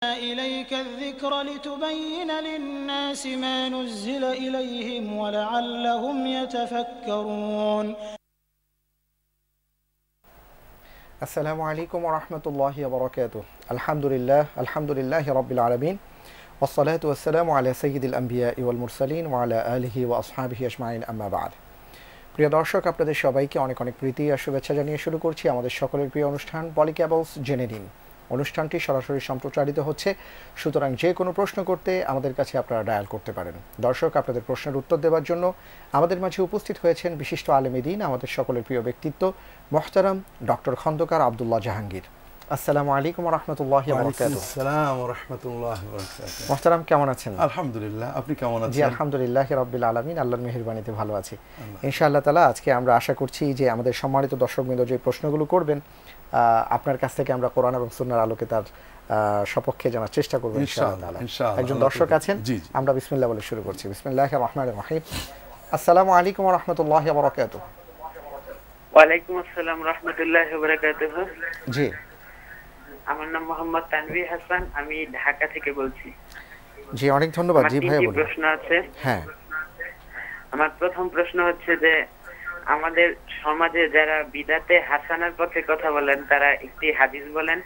إليك الذكر لتبين للناس ما نزل إليهم ولعلهم يتفكرون السلام عليكم ورحمة الله وبركاته. الحمد لله رب العالمين والصلاة والسلام على سيد الأنبياء والمرسلين وعلى آله وأصحابه أجمعين أما بعد. প্রিয় দর্শক, আপনাদের সবাইকে অনেক অনেক প্রীতি আর শুভেচ্ছা জানিয়ে শুরু করছি আমাদের সকলের প্রিয় অনুষ্ঠান পলিক্যাবলস জেনে নিন। অনুষ্ঠানটি সরাসরি সম্প্রচারিত হচ্ছে, সুতরাং যে কোনো প্রশ্ন করতে আমাদের কাছে আপনারা ডায়াল করতে পারেন। দর্শক, আপনাদের প্রশ্নের উত্তর দেওয়ার জন্য আমাদের মাঝে উপস্থিত হয়েছেন বিশিষ্ট আলেমে দ্বীন, আমাদের সকলের প্রিয় ব্যক্তিত্ব মোহতারাম ডক্টর খন্দকার আব্দুল্লাহ জাহাঙ্গীর। আসসালামু আলাইকুম ওয়া রাহমাতুল্লাহি ওয়া বারাকাতুহু। আসসালামু ওয়া রাহমাতুল্লাহি ওয়া বারাকাতুহু। মোহতারাম, কেমন আছেন? আলহামদুলিল্লাহ, আপনি কেমন আছেন? জি আলহামদুলিল্লাহি রাব্বিল আলামিন, আল্লাহর মেহেরবানিতে ভালো আছি ইনশাআল্লাহ তাআলা। আজকে আমরা আশা করছি যে আমাদের সম্মানিত দর্শকবৃন্দ যে প্রশ্নগুলো করবেন আপনার কাছ থেকে আমরা কোরআন এবং সুন্নাহর আলোকে তার সপক্ষে জানার চেষ্টা করব ইনশাআল্লাহ। একজন দর্শক আছেন, আমরা বিসমিল্লাহ বলে শুরু করছি। বিসমিল্লাহির রহমানির রহিম। আসসালামু আলাইকুম ওয়া রাহমাতুল্লাহি ওয়া বারাকাতুহু। ওয়া আলাইকুম আসসালাম ওয়া রাহমাতুল্লাহি ওয়া বারাকাতুহু। জি, আমার নাম মোহাম্মদ তানভীর হাসান, আমি ঢাকা থেকে বলছি। জি, অনেক ধন্যবাদ। জি ভাই, বলুন। প্রশ্ন আছে। হ্যাঁ, আমার প্রথম প্রশ্ন হচ্ছে যে আমাদের সমাজে যারা বিদআতে হাসানার পথে কথা বলেন তারা একটি হাদিস বলেন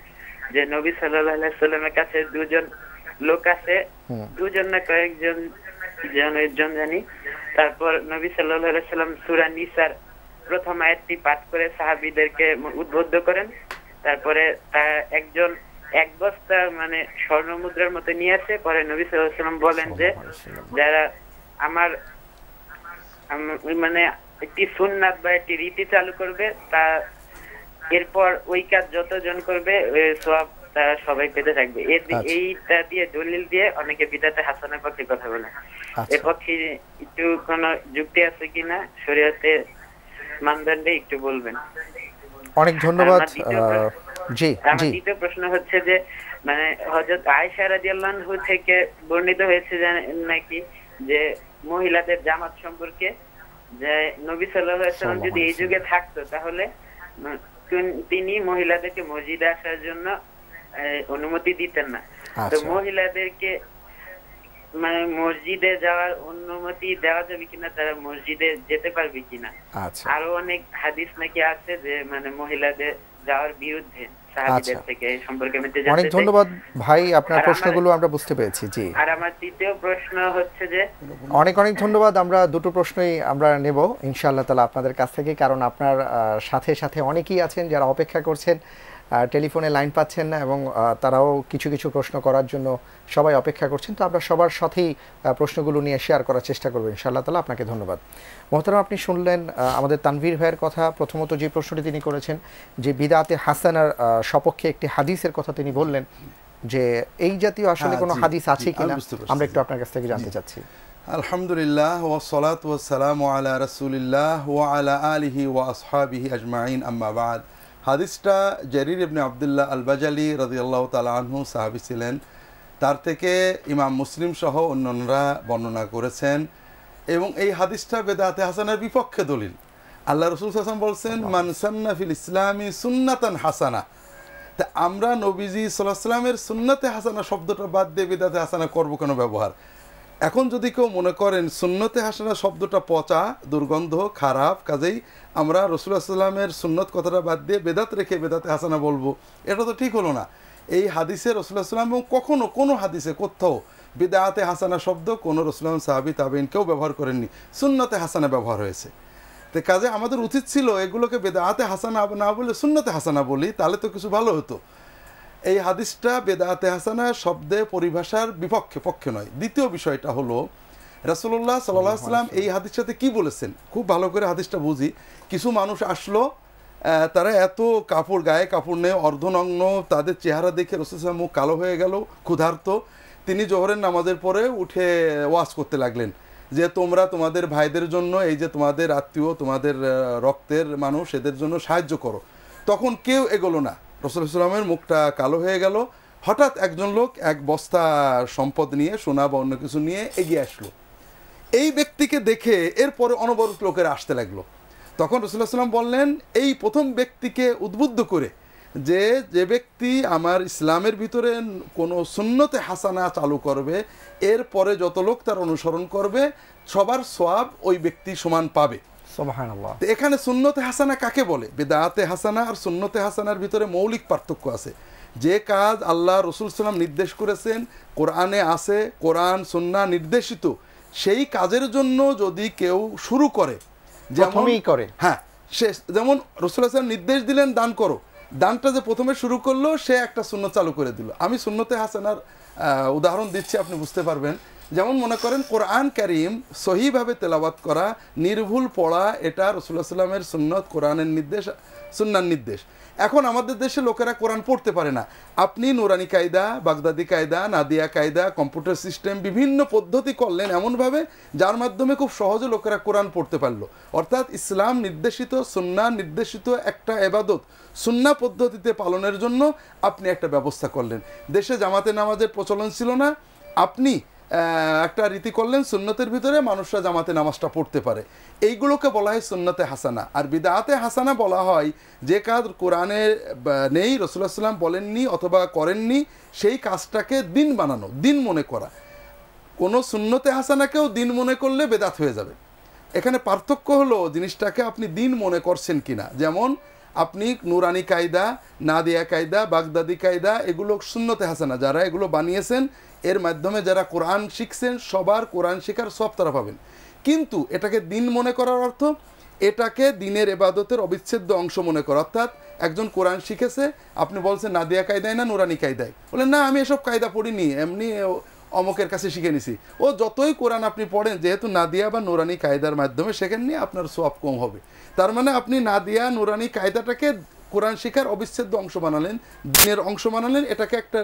যে নবী সাল্লাল্লাহু আলাইহি সাল্লামের কাছে দুজন লোক আছে, দুজন না কয়েকজন জন জানি। তারপর নবী সাল্লাল্লাহু আলাইহি সাল্লাম সূরা নিসার প্রথম আয়াতটি পাঠ করে সাহাবীদেরকে উদ্বুদ্ধ করেন। তারপরে একজন এক বস্তা মানে স্বর্ণ মুদ্রার মতো নিয়ে আসে। পরে নবী সাল্লাল্লাহু আলাইহি সাল্লাম বলেন যে যারা আমার মানে একটি সুন্নাত বা একটি রীতি চালু করবে, তা এরপর ওই কাজ যতজন করবে সওয়াব তারা সবাই পেতে থাকবে। এইটা দিয়ে দলিল দিয়ে অনেকে বিদআতে হাসানার পক্ষে কথা বলে। এর পক্ষে একটু কোনো যুক্তি আছে কিনা শরীয়তে মানদণ্ডে একটু বলবেন। অনেক ধন্যবাদ। জি জি। দ্বিতীয় প্রশ্ন হচ্ছে যে মানে হযরত আয়েশা রাদিয়াল্লাহু আনহা থেকে বর্ণিত হয়েছে নাকি যে মহিলাদের জামাত সম্পর্কে যে নবী সাল্লাল্লাহু আলাইহি ওয়াসাল্লাম যদি এই যুগে থাকতো তাহলে তিনি মহিলাদেরকে মসজিদে আসার জন্য অনুমতি দিতেন না। তো মহিলাদেরকে মানে মসজিদে যাওয়ার অনুমতি দেওয়া যাবে কিনা, তারা মসজিদে যেতে পারবে কিনা? আরো অনেক হাদিস নাকি আছে যে মানে মহিলাদের যাওয়ার বিরুদ্ধে সাহাবীদের থেকে। এই সম্পর্কে আমি জানতে চাই। অনেক ধন্যবাদ ভাই, আপনার প্রশ্নগুলো আমরা বুঝতে পেরেছি। জি, আর আমার তৃতীয় প্রশ্ন হচ্ছে যে অনেক অনেক ধন্যবাদ। আমরা দুটো প্রশ্নই আমরা নেব ইনশাআল্লাহ তাআলা আপনাদের কাছ থেকে, কারণ আপনার সাথে সাথে অনেকেই আছেন যারা অপেক্ষা করছেন, টেলিফোনে লাইন পাচ্ছেন না এবং তারাও কিছু কিছু প্রশ্ন করার জন্য সবাই অপেক্ষা করছেন। তো আমরা সবার সাথেই প্রশ্নগুলো নিয়ে শেয়ার করার চেষ্টা করব ইনশাআল্লাহ তাআলা। আপনাকে ধন্যবাদ। মোহতারাম, আপনি শুনলেন আমাদের তানভীর ভাইয়ের কথা। প্রথমত যে প্রশ্নটি তিনি করেছেন যে বিদআতে হাসানার সপক্ষে একটি হাদিসের কথা তিনি বললেন, যে এই জাতীয় আসলে কোনো হাদিস আছে কিনা আমরা একটু আপনার কাছ থেকে জানতে চাচ্ছি। আলহামদুলিল্লাহ ওয়া সলাতু ওয়া সালামু আলা রাসূলিল্লাহ ওয়া আলা আলিহি ওয়া আসহাবিহি আজমাইন আম্মা বাদ। হাদিসটা জারির ইবনে আব্দুল্লাহ আল বাজালি রাদিয়াল্লাহু তাআলা আনহু সাহাবী ছিলেন, তার থেকে ইমাম মুসলিম সহ অন্যরা বর্ণনা করেছেন এবং এই হাদিসটা বিদআতে হাসানার বিপক্ষে দলিল। আল্লাহ রাসূল সাল্লাল্লাহু আলাইহি ওয়াসাল্লাম বলেন মান সান্না ফিল ইসলামি সুন্নাতান হাসানা। তা আমরা নবীজি সাল্লাল্লাহু আলাইহি ওয়াসাল্লামের সুন্নাতে হাসানা শব্দটা বাদ দিয়ে বিদআতে হাসানা করব কেন ব্যবহার? এখন যদি কেউ মনে করেন সুন্নতে হাসানা শব্দটা পচা, দুর্গন্ধ, খারাপ, কাজেই আমরা রাসূলুল্লাহ সাল্লাল্লাহু আলাইহি ওয়াসাল্লামের সুন্নত কথাটা বাদ দিয়ে বেদাত রেখে বেদাতে হাসানা বলবো, এটা তো ঠিক হলো না। এই হাদিসে রাসূলুল্লাহ সাল্লাল্লাহু আলাইহি ওয়াসাল্লাম কখনো কোনো হাদিসে কোথাও বিদআতে হাসানা শব্দ কোনো রাসূলুল্লাহ সাহাবী তাবেঈন কেউ ব্যবহার করেননি, সুন্নতে হাসানা ব্যবহার হয়েছে। তো কাজে আমাদের উচিত ছিল এগুলোকে বিদআতে হাসানা না বলে সুন্নতে হাসানা বলি, তাহলে তো কিছু ভালো হতো। এই হাদিসটা বিদআতে হাসানা শব্দে পরিভাষার পক্ষে নয়। দ্বিতীয় বিষয়টা হলো রাসূলুল্লাহ সাল্লাল্লাহু আলাইহি ওয়াসাল্লাম এই হাদিসের সাথে কি বলেছেন খুব ভালো করে হাদিসটা বুঝি। কিছু মানুষ আসলো, তারা এত কাপড় গায়ে কাপড় নেই, অর্ধনগ্ন, তাদের চেহারা দেখে রাসূল সাল্লাল্লাহু আলাইহি ওয়াসাল্লাম মুখ কালো হয়ে গেল, ক্ষুধার্ত। তিনি জোহরের নামাজের পরে উঠে ওয়াজ করতে লাগলেন যে তোমরা তোমাদের ভাইদের জন্য, এই যে তোমাদের আত্মীয়, তোমাদের রক্তের মানুষ, এদের জন্য সাহায্য করো। তখন কেউ এগোলো না, রাসূলুল্লাহ সাল্লাল্লাহু আলাইহি ওয়াসাল্লামের মুখটা কালো হয়ে গেল। হঠাৎ একজন লোক এক বস্তা সম্পদ নিয়ে, সোনা বা অন্য কিছু নিয়ে এগিয়ে আসলো। এই ব্যক্তিকে দেখে এরপরে অনবরত লোকেরা আসতে লাগলো। তখন রাসূলুল্লাহ সাল্লাল্লাহু আলাইহি ওয়াসাল্লাম বললেন এই প্রথম ব্যক্তিকে উদ্বুদ্ধ করে যে যে ব্যক্তি আমার ইসলামের ভিতরে কোনো সুন্নতে হাসানা চালু করবে, এরপরে যত লোক তার অনুসরণ করবে সবার সওয়াব ওই ব্যক্তি সমান পাবে। সুবহানাল্লাহ। তো এখানে সুন্নতে হাসানা কাকে বলে? বিদআতে হাসানা আর সুন্নতে হাসানার ভিতরে মৌলিক পার্থক্য আছে। যে কাজ আল্লাহ রাসূল সাল্লাল্লাহু নির্দেশ করেছেন, কোরআনে আছে, কোরআন সুন্নাহ নির্দেশিত, সেই কাজের জন্য যদি কেউ শুরু করে, প্রথমেই করে, হ্যাঁ, সে যেমন রাসূল সাল্লাল্লাহু আলাইহি ওয়াসাল্লাম নির্দেশ দিলেন দান করো, দানটা যে প্রথমে শুরু করলো সে একটা সুন্নত চালু করে দিল। আমি সুন্নতে হাসানার উদাহরণ দিচ্ছি, আপনি বুঝতে পারবেন। যেমন মনে করেন কোরআন কারীম সহিভাবে তেলাওয়াত করা, নির্ভুল পড়া, এটা রাসূলুল্লাহ সাল্লাল্লাহু আলাইহি ওয়াসাল্লামের সুন্নত, কোরআনের নির্দেশ, সুন্নাহর নির্দেশ। এখন আমাদের দেশে লোকেরা কোরআন পড়তে পারে না। আপনি নুরানি কায়দা, বাগদাদি কায়দা, নাদিয়া কায়দা, কম্পিউটার সিস্টেম, বিভিন্ন পদ্ধতি করলেন এমনভাবে যার মাধ্যমে খুব সহজে লোকেরা কোরআন পড়তে পারলো। অর্থাৎ ইসলাম নির্দেশিত, সুন্নাহ নির্দেশিত একটা ইবাদত সুন্নাহ পদ্ধতিতে পালনের জন্য আপনি একটা ব্যবস্থা করলেন। দেশে জামাতে নামাজের প্রচলন ছিল না, আপনি একটা রীতি করলেন সুন্নতের ভিতরে মানুষরা জামাতে নামাজটা পড়তে পারে। এইগুলোকে বলা হয় সুন্নতে হাসানা। আর বিদআতে হাসানা বলা হয় যে কাজ কোরআনে নেই, রাসূলুল্লাহ সাল্লাল্লাহু আলাইহি ওয়াসাল্লাম বলেননি অথবা করেননি, সেই কাজটাকে দিন বানানো, দিন মনে করা। কোনো সুন্নতে হাসানাকেও দিন মনে করলে বেদাত হয়ে যাবে। এখানে পার্থক্য হলো জিনিসটাকে আপনি দিন মনে করছেন কিনা। যেমন আপনি নুরানি কায়দা, নাদিয়া কায়দা, বাগদাদি কায়দা, এগুলো সুন্নতে হাসানা, যারা এগুলো বানিয়েছেন এর মাধ্যমে যারা কোরআন শিখছেন সবার কোরআন শেখার সব তারা পাবেন। কিন্তু এটাকে দিন মনে করার অর্থ এটাকে দিনের ইবাদতের অবিচ্ছেদ্য অংশ মনে করা। অর্থাৎ একজন কোরআন শিখেছে, আপনি বলছেন নাদিয়া কায়দায় না নুরানি কায়দায়, বলেন না আমি এসব কায়দা পড়িনি, এমনি অমকের কাছে শিখে নিছি। ও যতই কোরআন আপনি পড়েন, যেহেতু নাদিয়া বা নুরানি কায়দার মাধ্যমে শেখেননি, আপনার সওয়াব কম হবে। তার মানে আপনি নাদিয়া নুরানি কায়দাটাকে কোরআন শিখার অবিচ্ছেদ্য অংশ বানালেন, দিনের অংশ বানালেন, এটাকে একটা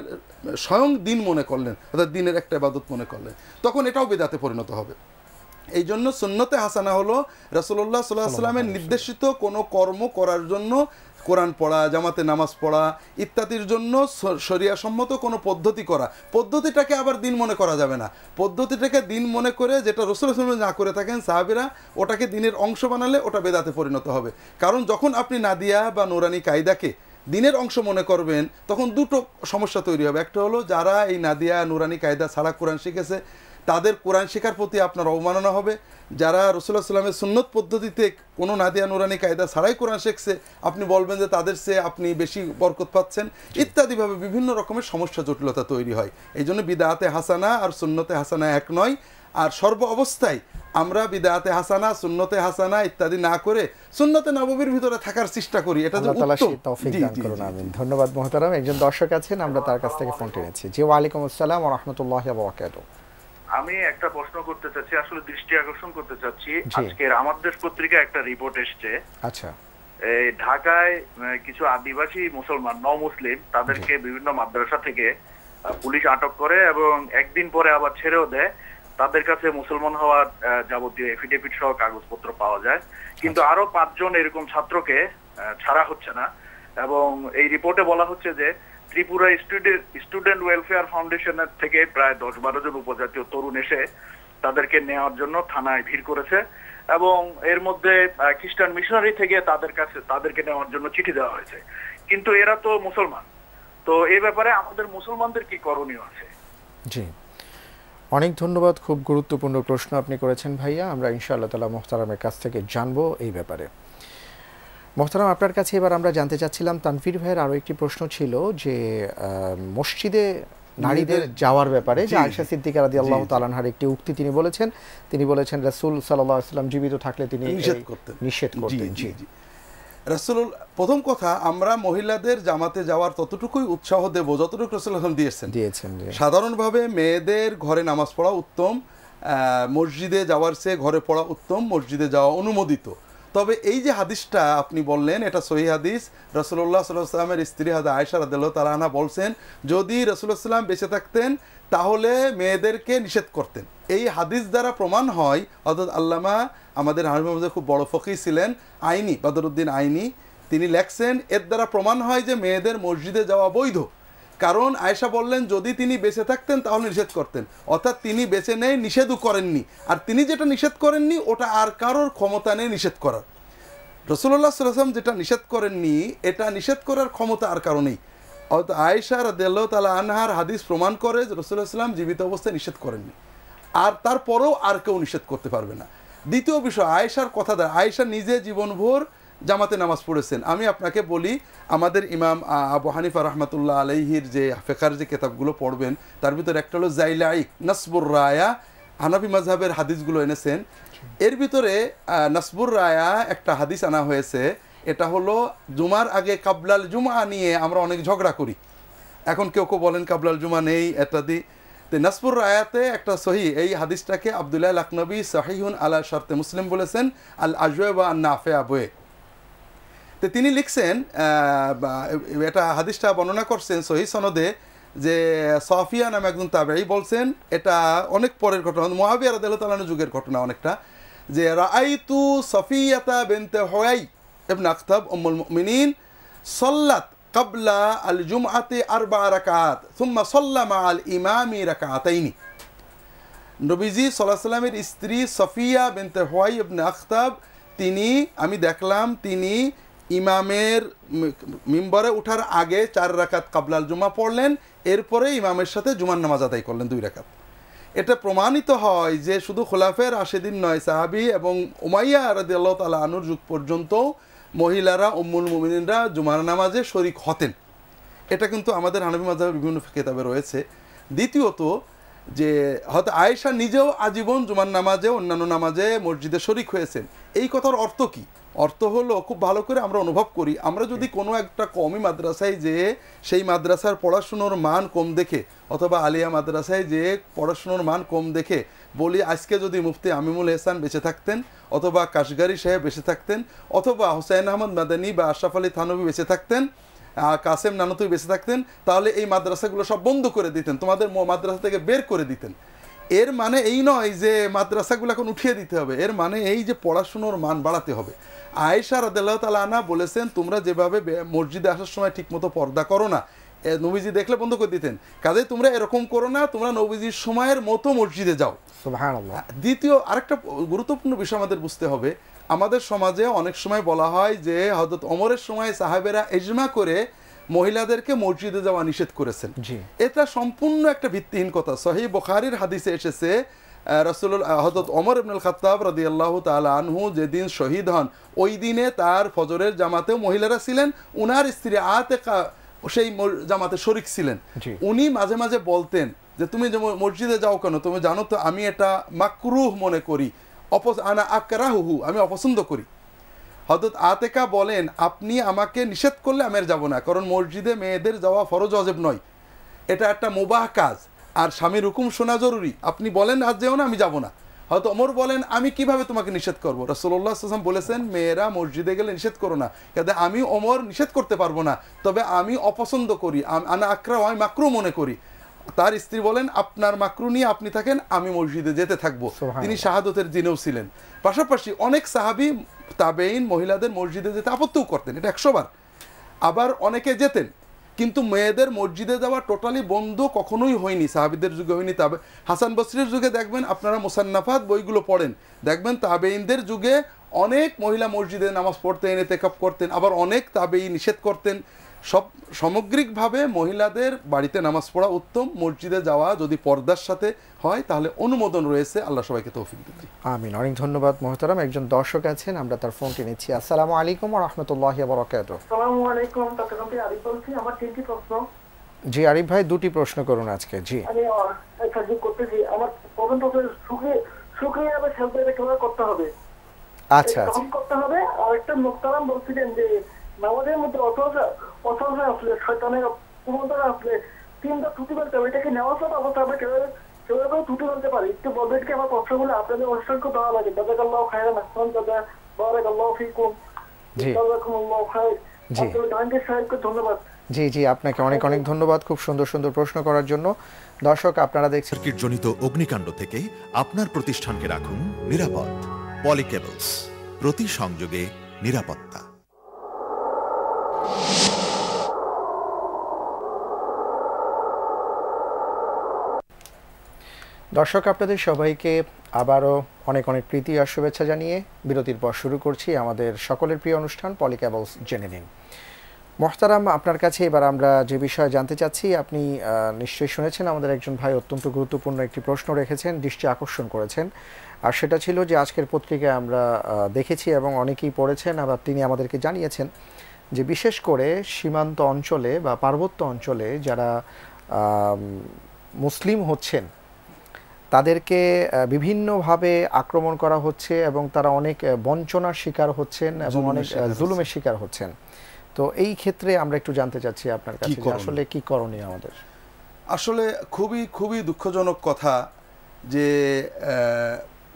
স্বয়ং দিন মনে করলেন, অর্থাৎ দিনের একটা ইবাদত মনে করলেন, তখন এটাও বিদআতে পরিণত হবে। এই জন্য সুন্নতে হাসানা হলো রাসূলুল্লাহ সাল্লাল্লাহু আলাইহি ওয়াসাল্লামের নির্দেশিত কোনো কর্ম করার জন্য, কোরআন পড়া, জামাতে নামাজ পড়া ইত্যাদির জন্য শরিয়া সম্মত কোনো পদ্ধতি করা। পদ্ধতিটাকে আবার দিন মনে করা যাবে না। পদ্ধতিটাকে দিন মনে করে যেটা রাসূলুল্লাহ সাল্লাল্লাহু আলাইহি ওয়াসাল্লাম না করে থাকেন সাহাবীরা, ওটাকে দিনের অংশ বানালে ওটা বেদাতে পরিণত হবে। কারণ যখন আপনি নাদিয়া বা নুরানি কায়দাকে দিনের অংশ মনে করবেন, তখন দুটো সমস্যা তৈরি হবে। একটা হলো যারা এই নাদিয়া নুরানি কায়দা ছাড়া কোরআন শিখেছে তাদের কোরআন শেখার প্রতি আপনার অবমাননা হবে। যারা রাসূলুল্লাহ সাল্লাল্লাহু আলাইহি ওয়াসাল্লামের সুন্নত পদ্ধতিতে কোনো নাদিয়া নুরানি কায়দা ছাড়াই কোরআন শিখছে, আপনি বলবেন যে তাদের চেয়ে আপনি বেশি বরকত পাচ্ছেন, ইত্যাদিভাবে বিভিন্ন রকমের সমস্যা জটিলতা তৈরি হয়। এই জন্য বিদআতে হাসানা আর সুন্নতে হাসানা এক নয়। আর সর্ব অবস্থায় আমরা বিদআতে হাসানা, সুন্নতে হাসানা ইত্যাদি না করে সুন্নতে নববীর ভিতরে থাকার চেষ্টা করি। এটা যে উত্তম। তৌফিক দান করুন, আমিন। ধন্যবাদ মুহতারাম। একজন দর্শক আছেন, আমরা তার কাছ থেকে ফোন টেনেছি। জি, ওয়া আলাইকুম আসসালাম ওয়া রাহমাতুল্লাহি ওয়া বারাকাতুহু। আমি একটা প্রশ্ন করতে চাচ্ছি, আসলে দৃষ্টি আকর্ষণ করতে চাচ্ছি। আজকের আমার দেশ পত্রিকা একটা রিপোর্ট এসেছে। আচ্ছা। এই ঢাকায় কিছু আদিবাসী মুসলমান মুসলিম তাদেরকে বিভিন্ন মাদ্রাসা থেকে পুলিশ আটক করে এবং একদিন পরে আবার ছেড়েও দেয়। তাদের কাছে মুসলমান হওয়ার যাবতীয় এফিডেভিট সহ কাগজপত্র পাওয়া যায়, কিন্তু আরো 5 জন এরকম ছাত্রকে ছাড়া হচ্ছে না। এবং এই রিপোর্টে বলা হচ্ছে যে ত্রিপুরা স্টুডেন্ট ওয়েলফেয়ার ফাউন্ডেশনের থেকে প্রায় 10-12 জন উপজাতীয় তরুণ এসে তাদেরকে নেওয়ার জন্য থানায় ভিড় করেছে এবং এর মধ্যে খ্রিস্টান মিশনারি থেকে তাদেরকে নেওয়ার জন্য চিঠি দেওয়া হয়েছে। কিন্তু এরা তো মুসলমান, তো এই ব্যাপারে আমাদের মুসলমানদের কি করণীয় আছে? জি, অনেক ধন্যবাদ। খুব গুরুত্বপূর্ণ প্রশ্ন আপনি করেছেন ভাইয়া। আমরা ইনশাআল্লাহ তাআলা মুহতারামের কাছ থেকে জানবো এই ব্যাপারে। মোহতারাম, আপনার কাছে এবার আমরা জানতে চাচ্ছিলাম, তানভীর ভাইয়ের আরও একটি প্রশ্ন ছিল যে মসজিদে নারীদের যাওয়ার ব্যাপারে, যে আয়েশা সিদ্দিকা রাদিয়াল্লাহু তাআলা আনহার একটি উক্তি তিনি বলেছেন রাসূল সাল্লাল্লাহু আলাইহি ওয়াসাল্লাম জীবিত থাকলে তিনি নিষেধ করতেন। জি, রাসূল, প্রথম কথা, আমরা মহিলাদের জামাতে যাওয়ার ততটুকুই উৎসাহ দেব যতটুকু রাসূলুল্লাহ দিয়েছেন। সাধারণভাবে মেয়েদের ঘরে নামাজ পড়া উত্তম, মসজিদে যাওয়ার চেয়ে ঘরে পড়া উত্তম, মসজিদে যাওয়া অনুমোদিত। তবে এই যে হাদিসটা আপনি বললেন, এটা সহিহ হাদিস। রাসূলুল্লাহ সাল্লাল্লাহু আলাইহি ওয়াসাল্লামের স্ত্রী হযরত আয়েশা রাদিয়াল্লাহু তাআলা আনহা বলছেন, যদি রাসূলুল্লাহ সাল্লাল্লাহু আলাইহি ওয়াসাল্লাম বেঁচে থাকতেন তাহলে মেয়েদেরকে নিষেধ করতেন। এই হাদিস দ্বারা প্রমাণ হয়, হযরত আল্লামা আমাদের হানাফি খুব বড় ফকিহ ছিলেন, আইনি বদরুদ্দিন আইনি, তিনি লেখছেন এর দ্বারা প্রমাণ হয় যে মেয়েদের মসজিদে যাওয়া বৈধ। কারণ আয়েশা বললেন যদি তিনি বেঁচে থাকতেন তাহলে নিষেধ করতেন, অর্থাৎ তিনি বেঁচে নেই, নিষেধও করেননি। আর তিনি যেটা নিষেধ করেননি ওটা আর কারোর ক্ষমতা নেই নিষেধ করার। রাসূলুল্লাহ সাল্লাল্লাহু আলাইহি ওয়াসাল্লাম যেটা নিষেধ করেননি এটা নিষেধ করার ক্ষমতা আর কারণেই। আয়েশা রাদিয়াল্লাহু তাআলা আনহার হাদিস প্রমাণ করে যে রাসূলুল্লাহ সাল্লাল্লাহু আলাইহি ওয়াসাল্লাম জীবিত অবস্থায় নিষেধ করেননি, আর তারপরেও আর কেউ নিষেধ করতে পারবে না। দ্বিতীয় বিষয়, আয়েশার কথা দ্বারা, আয়েশা নিজে জীবনভর জামাতে নামাজ পড়েছেন। আমি আপনাকে বলি, আমাদের ইমাম আবু হানিফা রাহমাতুল্লাহ আলাইহির যে ফিকহের যে কিতাবগুলো পড়বেন তার ভিতরে একটা হলো জাইলাইক নাসবুর রায়া, হানাফি মাযহাবের হাদিসগুলো এনেছেন। এর ভিতরে নাসবুর রায়া একটা হাদিস আনা হয়েছে, এটা হলো জুমার আগে কাবলাল জুমা নিয়ে আমরা অনেক ঝগড়া করি। এখন কেউ কেউ বলেন কাবলাল জুমা নেই ইত্যাদি। তো নাসবুর রায়াতে একটা সহি, এই হাদিসটাকে আব্দুল্লাহ লাকনবী সহিহুন আলা শর্তে মুসলিম বলেছেন, আল আজওয়া আন নাফিয়া বয়ে। তো তিনি লিখছেন, এটা হাদিসটা বর্ণনা করছেন সহি সনদে, যে সাফিয়া নামে একজন তাবেঈ বলছেন, এটা অনেক পরের ঘটনা, মুআবিয়া রাদিয়াল্লাহু তাআলা যুগের ঘটনা অনেকটা, যে রাআইতু সাফিয়াতা বিনতে হুয়াই ইবনে আখতাব উম্মুল মুমিনিন সাল্লাত ক্বাবলা আল জুমআতি 4 রাকাত সুম্মা সাল্লা মাআল ইমামি রাকাতাইনি। নবীজি সাল্লাল্লাহু আলাইহি ওয়াসাল্লামের স্ত্রী সাফিয়া বিনতে হুয়াই ইবনে আখতাব, আমি দেখলাম তিনি ইমামের মিম্বরে ওঠার আগে 4 রাকাত কাবলাল জুমা পড়লেন, এরপরে ইমামের সাথে জুমার নামাজ আদায় করলেন 2 রাকাত। এটা প্রমাণিত হয় যে শুধু খোলাফায়ে রাশেদিন নয়, সাহাবী এবং উমাইয়া রাদিয়াল্লাহু তাআলা আনহুর যুগ পর্যন্ত মহিলারা উম্মুল মুমিনিনরা জুমার নামাজে শরীক হতেন। এটা কিন্তু আমাদের হানাফি মাযহাবের বিভিন্ন কিতাবে রয়েছে। দ্বিতীয়ত, যে হয়তো আয়েশা নিজেও আজীবন জুমার নামাজে অন্যান্য নামাজে মসজিদে শরীক হয়েছেন। এই কথার অর্থ কি? অর্থ হলো, খুব ভালো করে আমরা অনুভব করি, আমরা যদি কোনো একটা কওমি মাদ্রাসায় যে সেই মাদ্রাসার পড়াশুনোর মান কম দেখে, অথবা আলিয়া মাদ্রাসায় যে পড়াশুনোর মান কম দেখে বলি, আজকে যদি মুফতি আমিমুল এহসান বেঁচে থাকতেন, অথবা কাশগারি সাহেব বেঁচে থাকতেন, অথবা হুসাইন আহমদ মাদানী বা আশরাফ আলী থানভী বেঁচে থাকতেন, কাসেম নানুতুই বেঁচে থাকতেন, তাহলে এই মাদ্রাসাগুলো সব বন্ধ করে দিতেন, তোমাদের মাদ্রাসা থেকে বের করে দিতেন। এর মানে এই নয় যে মাদ্রাসাগুলো এখন উঠিয়ে দিতে হবে, এর মানে এই যে পড়াশুনোর মান বাড়াতে হবে। আয়েশা রাদিয়াল্লাহু তাআলা আনহা বলেছেন, তোমরা যেভাবে মসজিদে আসার সময় ঠিকমতো পর্দা করো না, নবীজি দেখলে বন্ধ করে দিতেন, কাজে তোমরা এরকম করো না, তোমরা নবীজির সময়ের মতো মসজিদে যাও। সুবহানাল্লাহ। দ্বিতীয় আরেকটা গুরুত্বপূর্ণ বিষয় আমাদের বুঝতে হবে, আমাদের সমাজে অনেক সময় বলা হয় যে হযরত ওমরের সময় সাহাবেরা ইজমা করে মহিলাদেরকে মসজিদে যাওয়া নিষেধ করেছেন। এটা সম্পূর্ণ একটা ভিত্তিহীন কথা। সহিহ বুখারীর হাদিসে এসেছে, রাসূলুল্লাহ হযরত ওমর ইবনুল খাত্তাব রাদিয়াল্লাহু তাআলা আনহু যেদিন শহীদ হন, ওই দিনে তার ফজরের জামাতেও মহিলারা ছিলেন, উনার স্ত্রী আতেকা সেই জামাতে শরীক ছিলেন। উনি মাঝে মাঝে বলতেন যে তুমি মসজিদে যাও কেন, তুমি জানো তো আমি এটা মাকরুহ মনে করি, আনা আকরাহুহু, আমি অপছন্দ করি। হযরত আতেকা বলেন, আপনি আমাকে নিষেধ করলে আমি আর যাব না, কারণ মসজিদে মেয়েদের যাওয়া ফরজ ওয়াজিব নয়, এটা একটা মুবাহ কাজ, আর স্বামীর হুকুম শোনা জরুরি। আপনি বলেন আজ যেও না, আমি যাব না। হয়তো ওমর বলেন, আমি কিভাবে তোমাকে নিষেধ করবো? রাসূলুল্লাহ সাল্লাল্লাহু আলাইহি ওয়াসাল্লাম বলেছেন, মেয়েরা মসজিদে গেলে নিষেধ করো না। কাজে আমি ওমর নিষেধ করতে পারবো না, তবে আমি অপছন্দ করি, আনা আকরাহ, আমি মাকরুহ মনে করি। তার স্ত্রী বলেন, আপনার মাকরুহ নিয়ে আপনি থাকেন, আমি মসজিদে যেতে থাকবো। তিনি শাহাদতের দিনেও ছিলেন। পাশাপাশি অনেক সাহাবী তাবেঈন মহিলাদের মসজিদে যেতে আপত্তিও করতেন, এটা 100 বার। আবার অনেকে যেতেন, কিন্তু মেয়েদের মসজিদে যাওয়া টোটালি বন্ধ কখনোই হয়নি, সাহাবীদের যুগে হয়নি। তবে হাসান বসরির যুগে দেখবেন, আপনারা মুসান্নাফাত বইগুলো পড়েন, দেখবেন তাবেঈনদের যুগে অনেক মহিলা মসজিদে নামাজ পড়তেন, ইতিকাফ করতেন, আবার অনেক তাবেঈ নিষেধ করতেন। সব সামগ্রিকভাবে মহিলাদের বাড়িতে নামাজ পড়া উত্তম, মসজিদে যাওয়া যদি পর্দার সাথে হয় তাহলে অনুমোদন রয়েছে। আল্লাহ সবাইকে তৌফিক দিন। আমিন। অনেক ধন্যবাদ মোহতারাম। একজন দর্শক আছেন, আমরা তার ফোনটি নিচ্ছি। আসসালামু আলাইকুম ওয়া রাহমাতুল্লাহি ওয়া বারাকাতুহু। আসসালামু আলাইকুম, তাকরামতি আরিফ বলছি। আমার 3টি প্রশ্ন। জি আরিফ ভাই, 2টি প্রশ্ন করুন আজকে। জি আমি একটা জি করতেছি। আমার প্রথম প্রশ্ন, শুকরিয়া বা সাজদা কিভাবে করতে হবে? আচ্ছা কখন করতে হবে? আর একটা মুহতারাম বলছিলেন যে নামাজের মধ্যে অথবা আসলে শয়তানের কুমন্ত্রণা আসলে 3টা ত্রুটি বলতে হবে, এটাকে নেওয়া সব অবস্থা আমরা কিভাবে ত্রুটি বলতে পারি? একটু বলবেন কি? আমার প্রশ্নগুলো আপনাদের অসংখ্য দেওয়া লাগে। জাযাকাল্লাহু খায়রান, আহসান জাযা, বারাকাল্লাহু ফিকুম, জাযাকুমুল্লাহু খায়র। জি জাহাঙ্গীর সাহেবকে ধন্যবাদ। জি জি, আপনাকে অনেক অনেক ধন্যবাদ খুব সুন্দর সুন্দর প্রশ্ন করার জন্য। দর্শক, আপনারা দেখছেন সার্কিটজনিত অগ্নিকাণ্ড থেকে আপনার প্রতিষ্ঠানকে রাখুন নিরাপদ। পলি কেবলস, প্রতি সংযোগে নিরাপত্তা। দর্শক, আপনাদের সবাইকে আবারও অনেক অনেক প্রীতি আর শুভেচ্ছা জানিয়ে বিরতির পর শুরু করছি আমাদের সকলের প্রিয় অনুষ্ঠান পলিক্যাবলস জেনে নিন। মোহতারাম, আপনার কাছে এবার আমরা যে বিষয়ে জানতে চাচ্ছি, আপনি নিশ্চয়ই শুনেছেন আমাদের একজন ভাই অত্যন্ত গুরুত্বপূর্ণ একটি প্রশ্ন রেখেছেন, দৃষ্টি আকর্ষণ করেছেন। আর সেটা ছিল যে আজকের পত্রিকায় আমরা দেখেছি এবং অনেকেই পড়েছেন, আবার তিনি আমাদেরকে জানিয়েছেন যে বিশেষ করে সীমান্ত অঞ্চলে বা পার্বত্য অঞ্চলে যারা মুসলিম হচ্ছেন তাদেরকে বিভিন্নভাবে আক্রমণ করা হচ্ছে এবং তারা অনেক বঞ্চনার শিকার হচ্ছেন এবং অনেক জুলুমের শিকার হচ্ছেন। তো এই ক্ষেত্রে আমরা একটু জানতে চাচ্ছি আপনার কাছে আসলে কি করণীয় আমাদের। আসলে খুবই খুবই দুঃখজনক কথা যে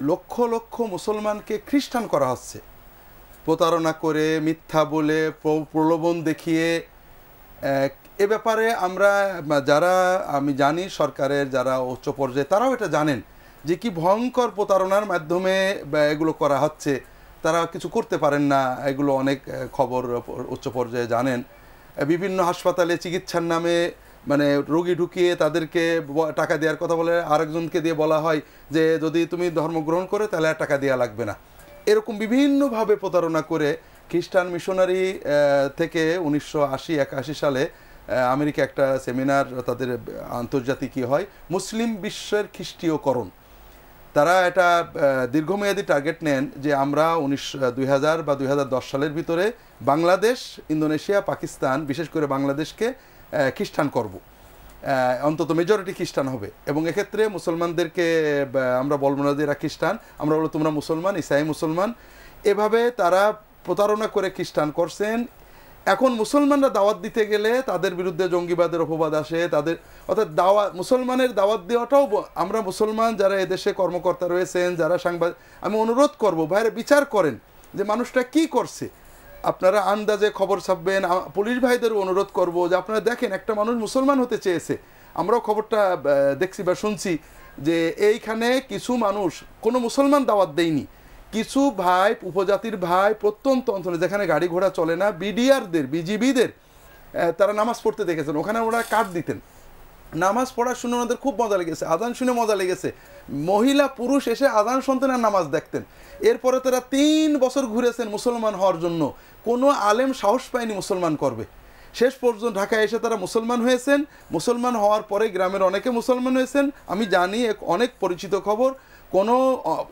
লক্ষ লক্ষ মুসলমানকে খ্রিস্টান করা হচ্ছে, প্রতারণা করে, মিথ্যা বলে, প্রলোভন দেখিয়ে। এ ব্যাপারে আমরা যারা, আমি জানি সরকারের যারা উচ্চ পর্যায়ে তারাও এটা জানেন যে কি ভয়ঙ্কর প্রতারণার মাধ্যমে এগুলো করা হচ্ছে। তারা কিছু করতে পারেন না, এগুলো অনেক খবর উচ্চ পর্যায়ে জানেন। বিভিন্ন হাসপাতালে চিকিৎসার নামে মানে রোগী ঢুকিয়ে তাদেরকে টাকা দেওয়ার কথা বলে আরেকজনকে দিয়ে বলা হয় যে যদি তুমি ধর্মগ্রহণ করে তাহলে আর টাকা দেওয়া লাগবে না। এরকম বিভিন্নভাবে প্রতারণা করে খ্রিস্টান মিশনারি থেকে 1980-81 সালে আমেরিকা একটা সেমিনার, তাদের আন্তর্জাতিক হয় মুসলিম বিশ্বের খ্রিস্টীয়করণ। তারা এটা দীর্ঘমেয়াদী টার্গেট নেন যে আমরা 2000 বা 2010 সালের ভিতরে বাংলাদেশ, ইন্দোনেশিয়া, পাকিস্তান, বিশেষ করে বাংলাদেশকে খ্রিস্টান করব, অন্তত মেজরিটি খ্রিস্টান হবে। এবং এক্ষেত্রে মুসলমানদেরকে আমরা বলবো না যে এরা খ্রিস্টান, আমরা বলবো তোমরা মুসলমান, ইসাই মুসলমান। এভাবে তারা প্রতারণা করে খ্রিস্টান করছেন। এখন মুসলমানরা দাওয়াত দিতে গেলে তাদের বিরুদ্ধে জঙ্গিবাদের অপবাদ আসে। তাদের অর্থাৎ মুসলমানের দাওয়াত দেওয়াটাও, আমরা মুসলমান যারা এদেশে কর্মকর্তা রয়েছেন, যারা সাংবাদিক, আমি অনুরোধ করব ভাইরা বিচার করেন যে মানুষটা কি করছে। আপনারা আন্দাজে খবর ছাপবেন। পুলিশ ভাইদের অনুরোধ করব যে আপনারা দেখেন একটা মানুষ মুসলমান হতে চেয়েছে। আমরাও খবরটা দেখছি বা শুনছি যে এইখানে কিছু মানুষ কোনো মুসলমান দাওয়াত দেয়নি, কিছু ভাই, উপজাতির ভাই, প্রত্যন্ত অঞ্চলে যেখানে গাড়ি ঘোড়া চলে না, বিডিআরদের, বিজিবিদের তারা নামাজ পড়তে দেখেছেন। ওখানে ওরা কার্ড দিতেন। নামাজ পড়া শুনে ওনাদের খুব মজা লেগেছে, আজান শুনে মজা লেগেছে। মহিলা পুরুষ এসে আজান শুনতেন আর নামাজ দেখতেন। এরপরে তারা 3 বছর ঘুরেছেন মুসলমান হওয়ার জন্য, কোনো আলেম সাহস পায়নি মুসলমান করবে। শেষ পর্যন্ত ঢাকায় এসে তারা মুসলমান হয়েছেন। মুসলমান হওয়ার পরে গ্রামের অনেকে মুসলমান হয়েছেন। আমি জানি অনেক পরিচিত খবর, কোনো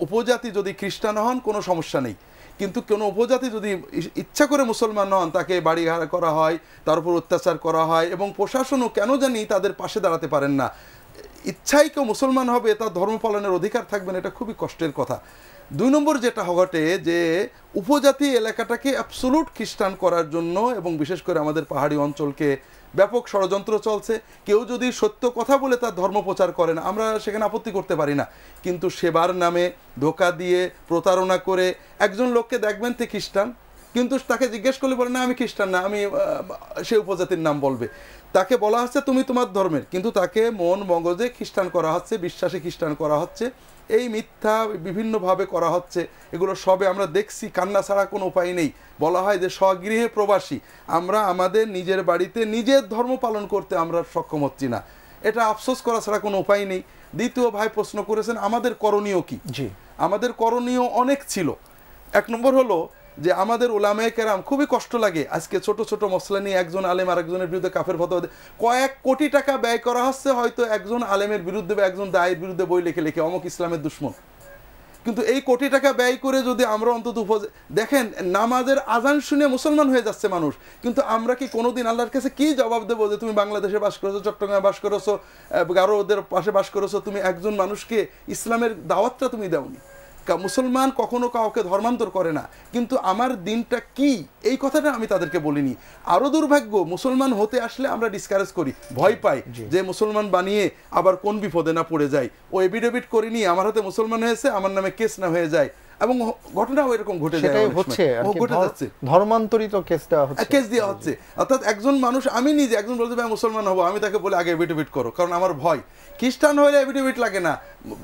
উপজাতি যদি খ্রিস্টান হন কোনো সমস্যা নেই, কিন্তু কোনো উপজাতি যদি ইচ্ছা করে মুসলমান হন তাকে বাড়ি হারা করা হয়, তার উপর অত্যাচার করা হয় এবং প্রশাসনও কেন জানি তাদের পাশে দাঁড়াতে পারেন না। ইচ্ছাই কেউ মুসলমান হবে, তার ধর্ম পালনের অধিকার থাকবেন, এটা খুবই কষ্টের কথা। 2 নম্বর যেটা ঘটে যে উপজাতি এলাকাটাকে অ্যাবসোলুট খ্রিস্টান করার জন্য এবং বিশেষ করে আমাদের পাহাড়ি অঞ্চলকে ব্যাপক ষড়যন্ত্র চলছে। কেউ যদি সত্য কথা বলে তার ধর্ম প্রচার করেন আমরা সেখানে আপত্তি করতে পারি না, কিন্তু সেবার নামে ধোঁকা দিয়ে প্রতারণা করে একজন লোককে দেখবেন তে খ্রিস্টান, কিন্তু তাকে জিজ্ঞেস করলে বলে না আমি খ্রিস্টান না, আমি সে উপজাতির নাম বলবে। তাকে বলা হচ্ছে তুমি তোমার ধর্মের, কিন্তু তাকে মন মগজে খ্রিস্টান করা হচ্ছে, বিশ্বাসে খ্রিস্টান করা হচ্ছে। এই মিথ্যা বিভিন্নভাবে করা হচ্ছে। এগুলো সবে আমরা দেখছি, কান্না ছাড়া কোনো উপায় নেই। বলা হয় যে স্বগৃহে প্রবাসী, আমরা আমাদের নিজের বাড়িতে নিজের ধর্ম পালন করতে আমরা সক্ষম হচ্ছি না। এটা আফসোস করা ছাড়া কোনো উপায় নেই। দ্বিতীয় ভাই প্রশ্ন করেছেন আমাদের করণীয় কি। জি, আমাদের করণীয় অনেক ছিল। 1 নম্বর হলো যে আমাদের উলামায়ে কেরাম, খুবই কষ্ট লাগে আজকে ছোট ছোট মসলা নিয়ে একজন আলেম আরেকজনের বিরুদ্ধে কাফের ফতোয়া কয়েক কোটি টাকা ব্যয় করা হচ্ছে হয়তো একজন আলেমের বিরুদ্ধে বা একজন দায়ের বিরুদ্ধে বই লিখে লিখে অমুক ইসলামের দুশ্মন। কিন্তু এই কোটি টাকা ব্যয় করে যদি আমরা অন্তত দেখেন নামাজের আজান শুনে মুসলমান হয়ে যাচ্ছে মানুষ, কিন্তু আমরা কি কোনোদিন আল্লাহর কাছে কি জবাব দেবো যে তুমি বাংলাদেশে বাস করেছো, চট্টগ্রামে বাস করেছো, গারোদের পাশে বাস করেছো, তুমি একজন মানুষকে ইসলামের দাওয়াতটা তুমি দাওনি। মুসলমান কখনো কাউকে ধর্মান্তর করে না, কিন্তু আমার দিনটা কি এই কথাটা আমি তাদেরকে বলিনি। আরো দুর্ভাগ্য, মুসলমান হতে আসলে আমরা ডিসকারেজ করি, ভয় পাই যে মুসলমান বানিয়ে আবার কোন বিপদে না পড়ে যায়। ও এফিডেভিট করিনি, আমার হাতে মুসলমান হয়েছে, আমার নামে কেস না হয়ে যায়। এবং ঘটনাও এরকম ঘটে যাচ্ছে, ধর্মান্তরিত কেস দেওয়া হচ্ছে। অর্থাৎ একজন মানুষ, আমি নিজে একজন বলতে ভাই মুসলমান হবো, আমি তাকে বলে আগে এফিডেভিট করো, কারণ আমার ভয়। খ্রিস্টান হলে এফিডেভিট লাগে না,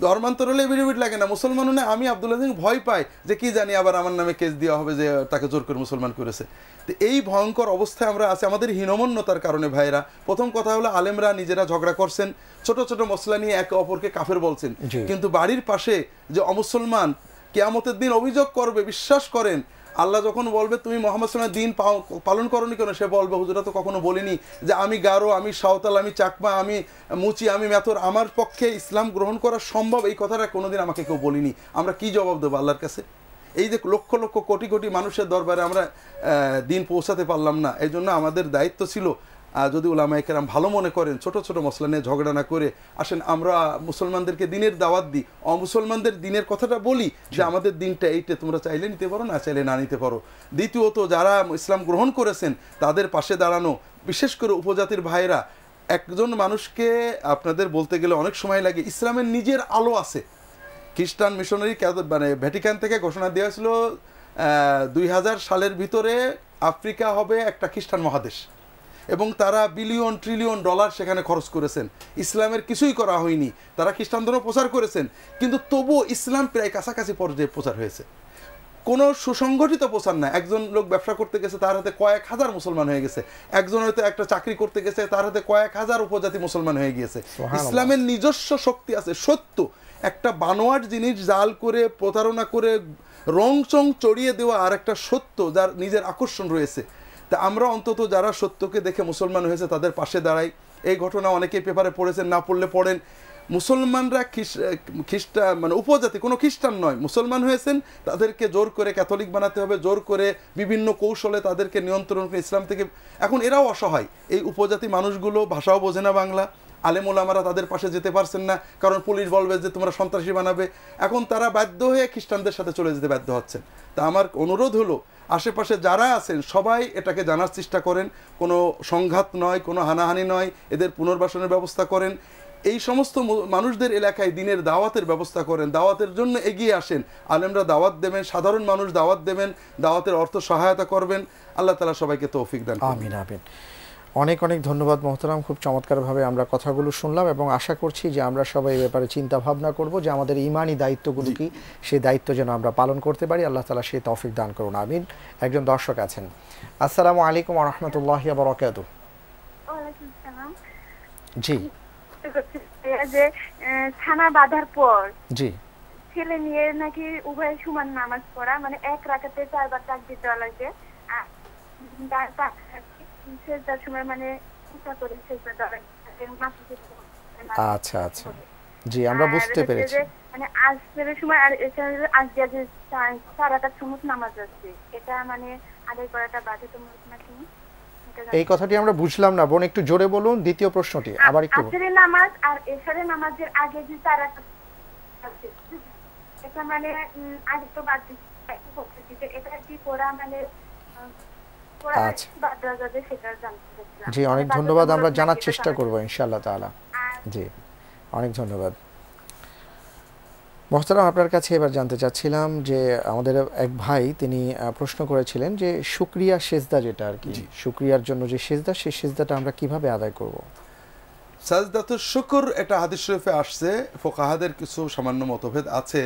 ধর্মান্তর হলে এফিডেভিট লাগে না, মুসলমান হলে আমি আব্দুল্লাহ সিং ভয় পাই যে কি জানি আবার আমার নামে কেস দেওয়া হবে যে তাকে জোর করে মুসলমান করেছে। তো এই ভয়ঙ্কর অবস্থায় আমরা আছি আমাদের হীনমন্যতার কারণে ভাইরা। প্রথম কথা হলো আলেমরা নিজেরা ঝগড়া করছেন, ছোট ছোট মসলা নিয়ে একে অপরকে কাফের বলছেন, কিন্তু বাড়ির পাশে যে অমুসলমান কিয়ামতের দিন অভিযোগ করবে, বিশ্বাস করেন আল্লাহ যখন বলবে তুমি মোহাম্মদ সাল্লাল্লাহু আলাইহি ওয়াসাল্লামের দিন পালন করনি কেন, সে বলবে হুজুরা তো কখনো বলিনি যে আমি গারো, আমি সাঁওতাল, আমি চাকমা, আমি মুচি, আমি মেথর, আমার পক্ষে ইসলাম গ্রহণ করা সম্ভব, এই কথাটা কোনোদিন আমাকে কেউ বলিনি। আমরা কি জবাব দেবো আল্লাহর কাছে? এই যে লক্ষ লক্ষ কোটি কোটি মানুষের দরবারে আমরা দিন পৌঁছাতে পারলাম না। এই জন্য আমাদের দায়িত্ব ছিল, যদি উলামায়ে কেরাম ভালো মনে করেন ছোট ছোট মসলা নিয়ে ঝগড়া না করে আসেন আমরা মুসলমানদেরকে দিনের দাওয়াত দিই, অমুসলমানদের দিনের কথাটা বলি যে আমাদের দিনটা এইটা, তোমরা চাইলে নিতে পারো, না চাইলে না নিতে পারো। দ্বিতীয়ত যারা ইসলাম গ্রহণ করেছেন তাদের পাশে দাঁড়ানো, বিশেষ করে উপজাতির ভাইরা। একজন মানুষকে আপনাদের বলতে গেলে অনেক সময় লাগে, ইসলামের নিজের আলো আছে। খ্রিস্টান মিশনারি মানে ভ্যাটিকান থেকে ঘোষণা দেওয়া হয়েছিল 2000 সালের ভিতরে আফ্রিকা হবে একটা খ্রিস্টান মহাদেশ, এবং তারা বিলিয়ন ট্রিলিয়ন ডলার সেখানে খরচ করেছেন। ইসলামের কিছুই করা হয়নি, তারা খ্রিস্টান ধর্ম প্রচার করেছেন, কিন্তু তবুও ইসলাম প্রায় কাছাকাছি পর্যায়ে প্রচার হয়েছে। কোনো সুসংগঠিত প্রচার না। একজন লোক ব্যবসা করতে গেছে, তার হাতে কয়েক হাজার মুসলমান হয়ে গেছে। একজন হয়তো একটা চাকরি করতে গেছে, তার হাতে কয়েক হাজার উপজাতি মুসলমান হয়ে গিয়েছে। ইসলামের নিজস্ব শক্তি আছে। সত্য একটা বানোয়াট জিনিস জাল করে প্রতারণা করে রং চং চড়িয়ে দেওয়া, আর একটা সত্য যার নিজের আকর্ষণ রয়েছে। তা আমরা অন্তত যারা সত্যকে দেখে মুসলমান হয়েছে তাদের পাশে দাঁড়াই। এই ঘটনা অনেকেই পেপারে পড়েছেন, না পড়লে পড়েন। মুসলমানরা খ্রিস্টান মানে উপজাতি, কোনো খ্রিস্টান নয়, মুসলমান হয়েছেন, তাদেরকে জোর করে ক্যাথলিক বানাতে হবে, জোর করে বিভিন্ন কৌশলে তাদেরকে নিয়ন্ত্রণ করে ইসলাম থেকে। এখন এরাও অসহায়, এই উপজাতি মানুষগুলো ভাষাও বোঝে না বাংলা, আলেম ওলামারা তাদের পাশে যেতে পারছেন না, কারণ পুলিশ বলবে যে তোমরা সন্ত্রাসী বানাবে। এখন তারা বাধ্য হয়ে খ্রিস্টানদের সাথে চলে যেতে বাধ্য হচ্ছেন। তা আমার অনুরোধ হলো, আশেপাশে যারা আছেন সবাই এটাকে জানার চেষ্টা করেন, কোনো সংঘাত নয়, কোনো হানাহানি নয়, এদের পুনর্বাসনের ব্যবস্থা করেন। এই সমস্ত মানুষদের এলাকায় দিনের দাওয়াতের ব্যবস্থা করেন, দাওয়াতের জন্য এগিয়ে আসেন। আলেমরা দাওয়াত দেবেন, সাধারণ মানুষ দাওয়াত দেবেন, দাওয়াতের অর্থ সহায়তা করবেন। আল্লাহ তাআলা সবাইকে তৌফিক দান করুন। আমিন আমিন। অনেক অনেক ধন্যবাদ মোহতারাম, খুব চমৎকারভাবে আমরা কথাগুলো শুনলাম এবং আশা করছি যে আমরা সবাই এই ব্যাপারে চিন্তা ভাবনা করব যে আমাদের ঈমানি দায়িত্বগুলো কি, সেই দায়িত্ব যেন আমরা পালন করতে পারি। আল্লাহ তাআলা সেই তৌফিক দান করুন, আমিন। একজন দর্শক আছেন। আসসালামু আলাইকুম ওয়া রাহমাতুল্লাহি ওয়া বারাকাতুহু। ওয়ালাইকুম আসসালাম। জি, যে ছানা বাঁধার পর জি, ছেলে মেয়ে নাকি উভয় সমান নামাজ পড়া, মানে এক রাকাতে 4 বার তাকবীর দেওয়া লাগে, আর সেজদার সময় মানে উঁচা করে সেজদা দেওয়া লাগে। আচ্ছা আচ্ছা, জি আমরা বুঝতে পেরেছি। মানে আসরের সময় আর এছাড়া আজকে যে 4 রাকাত সুন্নত নামাজ আছে, এটা মানে আদায় করাটা বাধ্যতামূলক নাকি? এই কথাটি আমরা বুঝলাম না বোন, একটু জোরে বলুন দ্বিতীয় প্রশ্নটি আবার একটু। আসরের নামাজ আর এশারের নামাজের আগে যে 4 রাকাত আছে, এটা মানে আগে তো বাদ দিতে, এটা কি পড়া মানে আচ্ছা, জি অনেক ধন্যবাদ, আমরা জানার চেষ্টা করব ইনশাআল্লাহ তাআলা। জি অনেক ধন্যবাদ। মোহতারাম, আপনার কাছে এবার জানতে চাচ্ছিলাম যে আমাদের এক ভাই তিনি প্রশ্ন করেছিলেন যে শুকরিয়া সেজদা, যেটা আর কি শুকরিয়ার জন্য যে সেজদা, সেই সেজদাটা আমরা কিভাবে আদায় করব? সাজদাতুশ শুকর এটা হাদিস শরীফে আসছে, ফুকাহাদের কিছু সামান্য মতভেদ আছে।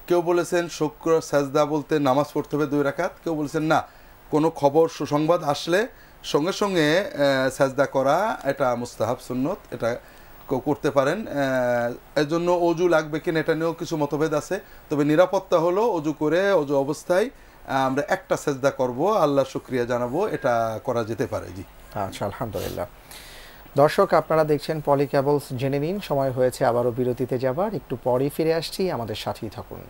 কেউ বলেছেন শুকর সাজদা বলতে নামাজ পড়তে হবে 2 রাকাত, কেউ বলেছেন না, কোনো খবর সুসংবাদ আসলে সঙ্গে সঙ্গে সাজদা করা এটা মুস্তাহাব সুন্নত, এটা কেউ করতে পারেন। এর জন্য অজু লাগবে কিনা এটা নিয়েও কিছু মতভেদ আছে, তবে নিরাপত্তা হলো অজু করে অজু অবস্থায় আমরা একটা সাজদা করব, আল্লাহ শুকরিয়া জানাবো, এটা করা যেতে পারে। জি আচ্ছা, আলহামদুলিল্লাহ। দর্শক আপনারা দেখছেন পলি কেবলস, জেনে নিন সময় হয়েছে আবারও বিরতিতে যাবার, একটু পরেই ফিরে আসছি, আমাদের সাথেই থাকুন।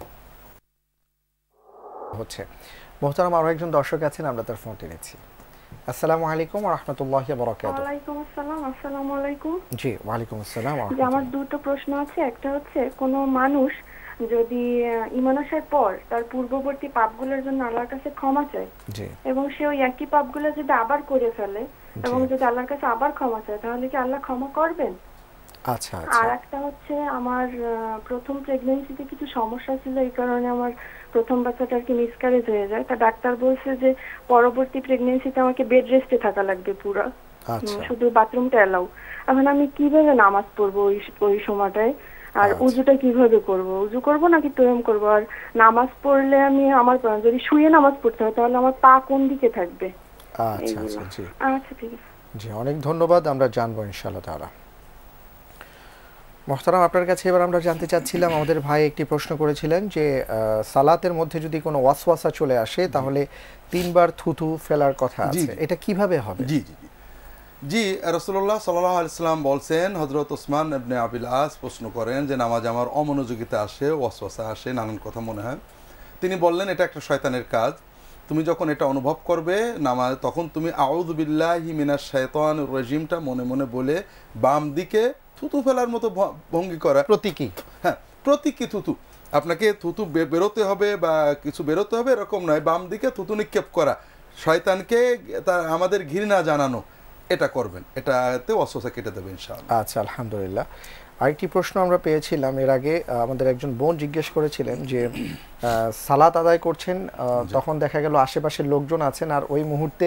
হচ্ছে মোহতারাম আরো একজন দর্শক আছেন, আমরা তার ফোনটি নিচ্ছি। আসসালামু আলাইকুম ওয়া রাহমাতুল্লাহি ওয়া বারাকাতুহু। ওয়ালাইকুম আসসালাম। আসসালামু আলাইকুম। জি ওয়ালাইকুম আসসালাম। আমার দুটো প্রশ্ন আছে। একটা হচ্ছে, কোনো মানুষ যদি ঈমান আসার পর তার পূর্ববর্তী পাপগুলোর জন্য আল্লাহর কাছে ক্ষমা চায়, জি, এবং সে ওই একই পাপগুলো যদি আবার করে ফেলে এবং যদি আল্লাহর কাছে আবার ক্ষমা চায়, তাহলে কি আল্লাহ ক্ষমা করবেন? আচ্ছা আচ্ছা। আর একটা হচ্ছে, আমার প্রথম প্রেগন্যান্সিতে কিছু সমস্যা ছিল, এই কারণে আমার প্রথম বাচ্চাটা আর কি মিসক্যারেজ হয়ে যায়। তা ডাক্তার বলছে যে পরবর্তী প্রেগন্যান্সিতে আমাকে বেড রেস্টে থাকা লাগবে পুরো, শুধু বাথরুমটা এলাও। এখন আমি কিভাবে নামাজ পড়বো ওই সময়টায়? আর উজুটা কিভাবে করব? উজু করব নাকি তয়াম্মুম করব? আর নামাজ পড়লে আমি আমার যদি শুয়ে নামাজ পড়তে হয় তাহলে আমার পা কোন দিকে থাকবে? আচ্ছা আচ্ছা, জি আচ্ছা ঠিক আছে। জি, অনেক ধন্যবাদ, আমরা জানবো ইনশাআল্লাহ তাআলা। মোহতারাম, আপনার কাছে এবার আমরা জানতে চাচ্ছিলাম, আমাদের ভাই একটি প্রশ্ন করেছিলেন যে সালাতের মধ্যে যদি কোনো ওয়াসওয়াসা চলে আসে তাহলে 3 বার থুতু ফেলার কথা আছে, এটা কিভাবে হবে? জি জি জি জি, রাসূলুল্লাহ সাল্লাল্লাহু আলাইহি ওয়াসাল্লাম বলছেন, হযরত ওসমান ইবনে আবিল আস প্রশ্ন করেন যে নামাজ আমার অমনোযোগিতা আসে, ওয়াসওয়াসা আসে, নানান কথা মনে হয়। তিনি বললেন এটা একটা শয়তানের কাজ। তুমি যখন এটা অনুভব করবে নামাজ, তখন তুমি আউযু বিল্লাহি মিনাশ শাইতানির রাজিমটা মনে মনে বলে বাম দিকে থুতু ফেলার মতো ভঙ্গি করা, প্রতীকী, হ্যাঁ প্রতীকী থুতু। আপনাকে থুতু বেরোতে হবে বা কিছু বেরোতে হবে এরকম নয়, বাম দিকে থুতু নিক্ষেপ করা, শয়তানকে আমাদের ঘৃণা জানানো, এটা করবেন, এটাতে ওয়াসওয়াসা কেটে দেবে ইনশাআল্লাহ। আচ্ছা, আলহামদুলিল্লাহ। আরেকটি প্রশ্ন আমরা পেয়েছিলাম এর আগে, আমাদের একজন বোন জিজ্ঞেস করেছিলেন যে সালাত আদায় করছেন, তখন দেখা গেল আশেপাশের লোকজন আছেন আর ওই মুহূর্তে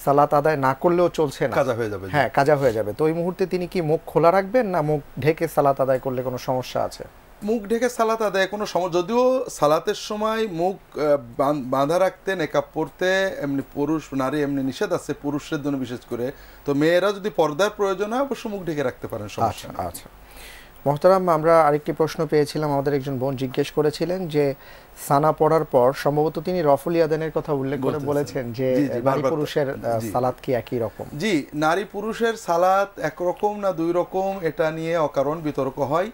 সালাত আদায় না করলেও চলছে না, কাজা হয়ে যাবে। হ্যাঁ, কাজা হয়ে যাবে। তো ওই মুহূর্তে তিনি কি মুখ খোলা রাখবেন না মুখ ঢেকে সালাত আদায় করলে কোনো সমস্যা আছে? মুখ ঢেকে সালাত আদায় কোনো সমস্যা, যদিও সালাতের সময় মুখ বাঁধা রাখতে, নেকাব পড়তে এমনি পুরুষ নারী এমনি নিষেধ আছে পুরুষের জন্য বিশেষ করে, তো মেয়েরা যদি পর্দার প্রয়োজন হয় অবশ্য মুখ ঢেকে রাখতে পারেন, সমস্যা নেই। আচ্ছা মোহতারাম, আমরা আরেকটি প্রশ্ন পেয়েছিলাম, আমাদের একজন বোন জিজ্ঞেস করেছিলেন যে সানা পড়ার পর সম্ভবত তিনি রফুল ইয়াদানের কথা উল্লেখ করে বলেছেন যে নারী পুরুষের সালাত কি একই রকম? জি, নারী পুরুষের সালাত একরকম না দুই রকম, এটা নিয়ে অকারণ বিতর্ক হয়।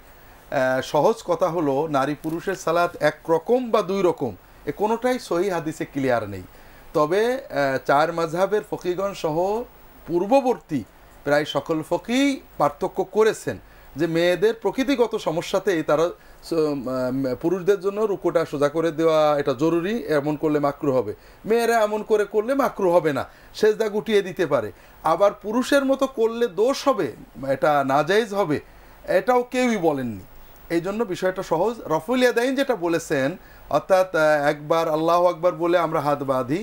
সহজ কথা হলো নারী পুরুষের সালাত একরকম বা দুই রকম, এ কোনোটাই সহিহ হাদিসে ক্লিয়ার নেই। তবে 4 মাযহাবের ফকিগণ সহ পূর্ববর্তী প্রায় সকল ফকি পার্থক্য করেছেন যে মেয়েদের প্রকৃতিগত সমস্যাতেই তারা পুরুষদের জন্য রুকুটা সোজা করে দেওয়া এটা জরুরি, এমন করলে মাকরু হবে, মেয়েরা এমন করলে মাকরু হবে না, সেজদা গুটিয়ে দিতে পারে। আবার পুরুষের মতো করলে দোষ হবে, এটা নাজায়েজ হবে, এটাও কেউই বলেননি। এই জন্য বিষয়টা সহজ। রফুল ইয়াদাইন যেটা বলেছেন, অর্থাৎ একবার আল্লাহু আকবার বলে আমরা হাত বাঁধি,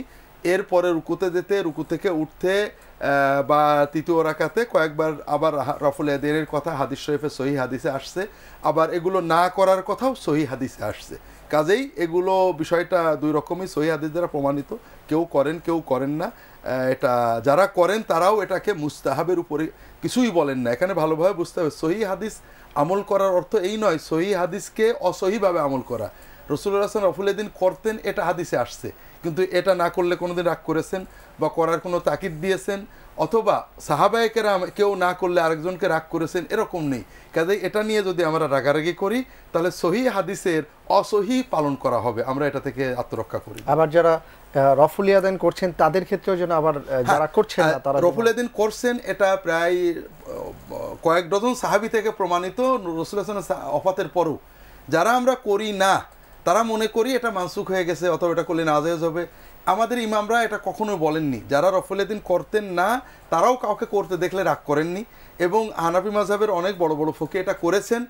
এরপরে রুকুতে যেতে, রুকু থেকে উঠতে বা তৃতীয় রাকাতে কয়েকবার আবার রফুল ইয়াদাইনের কথা হাদিস শরীফে সহিহ হাদিসে আসছে, আবার এগুলো না করার কথাও সহিহ হাদিসে আসছে। কাজেই এগুলো বিষয়টা দুই রকমই সহিহ হাদিস দ্বারা প্রমাণিত, কেউ করেন কেউ করেন না। এটা যারা করেন তারাও এটাকে মুস্তাহাবের উপরে কিছুই বলেন না। এখানে ভালোভাবে বুঝতে হবে, সহিহ হাদিস আমল করার অর্থ এই নয় সহিহ হাদিসকে অসহিভাবে আমল করা। রাসূলুল্লাহ সাল্লাল্লাহু আলাইহি ওয়াসাল্লাম দিন করতেন, এটা হাদিসে আসছে, কিন্তু এটা না করলে কোনোদিন রাগ করেছেন বা করার কোনো তাকিদ দিয়েছেন, অথবা সাহাবায়ে কেরাম কেউ না করলে আরেকজনকে রাগ করেছেন, এরকম নেই। কাজেই এটা নিয়ে যদি আমরা রাগারাগি করি তাহলে সহিহ হাদিসের অসহি পালন করা হবে, আমরা এটা থেকে আত্মরক্ষা করি। আবার যারা রফুল ইয়াদান করছেন তাদের ক্ষেত্রেও যেন, আবার যারা করছেন না তারা রফুল ইয়াদান করছেন, এটা প্রায় কয়েক ডজন সাহাবী থেকে প্রমাণিত রাসূলুল্লাহ সাল্লাল্লাহু আলাইহি ওয়াসাল্লাম ওফাতের পরও। যারা আমরা করি না তারা মনে করি এটা মানসুখ হয়ে গেছে অথবা এটা করলে নাজায়েজ হবে, আমাদের ইমামরা এটা কখনোই বলেননি। যারা রফুল ইয়াদান করতেন না তারাও কাউকে করতে দেখলে রাগ করেননি, এবং হানাফি মাযহাবের অনেক বড় বড় ফকি এটা করেছেন।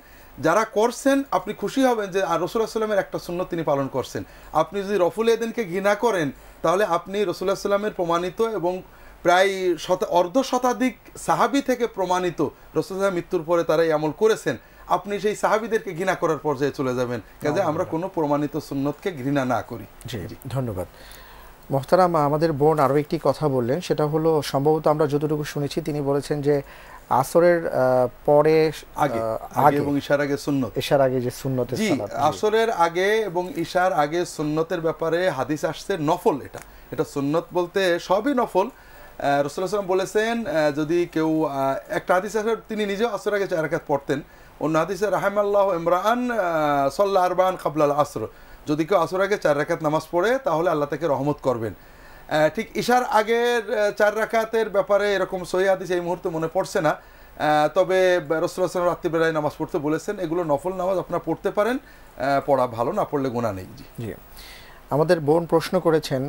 যারা করছেন আপনি খুশি হবেন যে রাসূলুল্লাহ সাল্লাল্লাহু আলাইহি ওয়াসাল্লামের একটা সুন্নত তিনি পালন করছেন। আপনি যদি রফুল ইয়াদানকে ঘৃণা করেন তাহলে আপনি রাসূলুল্লাহ সাল্লাল্লাহু আলাইহি ওয়াসাল্লামের প্রমাণিত এবং প্রায় অর্ধ শতাধিক সাহাবী থেকে প্রমাণিত রাসূলুল্লাহ মৃত্যুর পরে তারা এই আমল করেছেন, আপনি সেই সাহাবীদেরকে ঘৃণা করার পর্যায়ে চলে যাবেন। কাজে আমরা কোনো প্রমাণিত সুন্নতকে ঘৃণা না করি। জি, ধন্যবাদ। মোহতারাম, আমাদের বোন আরও একটি কথা বললেন, সেটা হলো সম্ভবত আমরা যতটুকু শুনেছি তিনি বলেছেন যে আসরের পরে আগে এবং ঈশার আগে সুন্নত, ঈশার আগে যে সুন্নতের সালাত, আসরের আগে এবং ঈশার আগে সুন্নতের ব্যাপারে হাদিস আসছে নফল। এটা সুন্নত বলতে সবই নফল। রাসূলুল্লাহ সাল্লাল্লাহু আলাইহি ওয়াসাল্লাম বলেছেন, যদি কেউ একটা হাদিস আছে তিনি নিজেও আসর আগে 4 রাকাত পড়তেন, অন্য হাদিসে রাহিমাল্লাহু ইমরাআন সাল্লা আরবাআন ক্বাবলাল আসর, যদি কেউ আসর আগে 4 রাকাত নামাজ পড়ে তাহলে আল্লাহ তাকে রহমত করবেন। ঠিক ঈশার আগের 4 রাকাতের ব্যাপারে এরকম সহিহ হাদিস এই মুহূর্তে মনে পড়ছে না, তবে রাসূলুল্লাহ সাল্লাল্লাহু আলাইহি ওয়াসাল্লাম রাত্রিবেলায় নামাজ পড়তে বলেছেন। এগুলো নফল নামাজ, আপনারা পড়তে পারেন, পড়া ভালো, না পড়লে গুনাহ নেই। জি, আমাদের বোন প্রশ্ন করেছেন,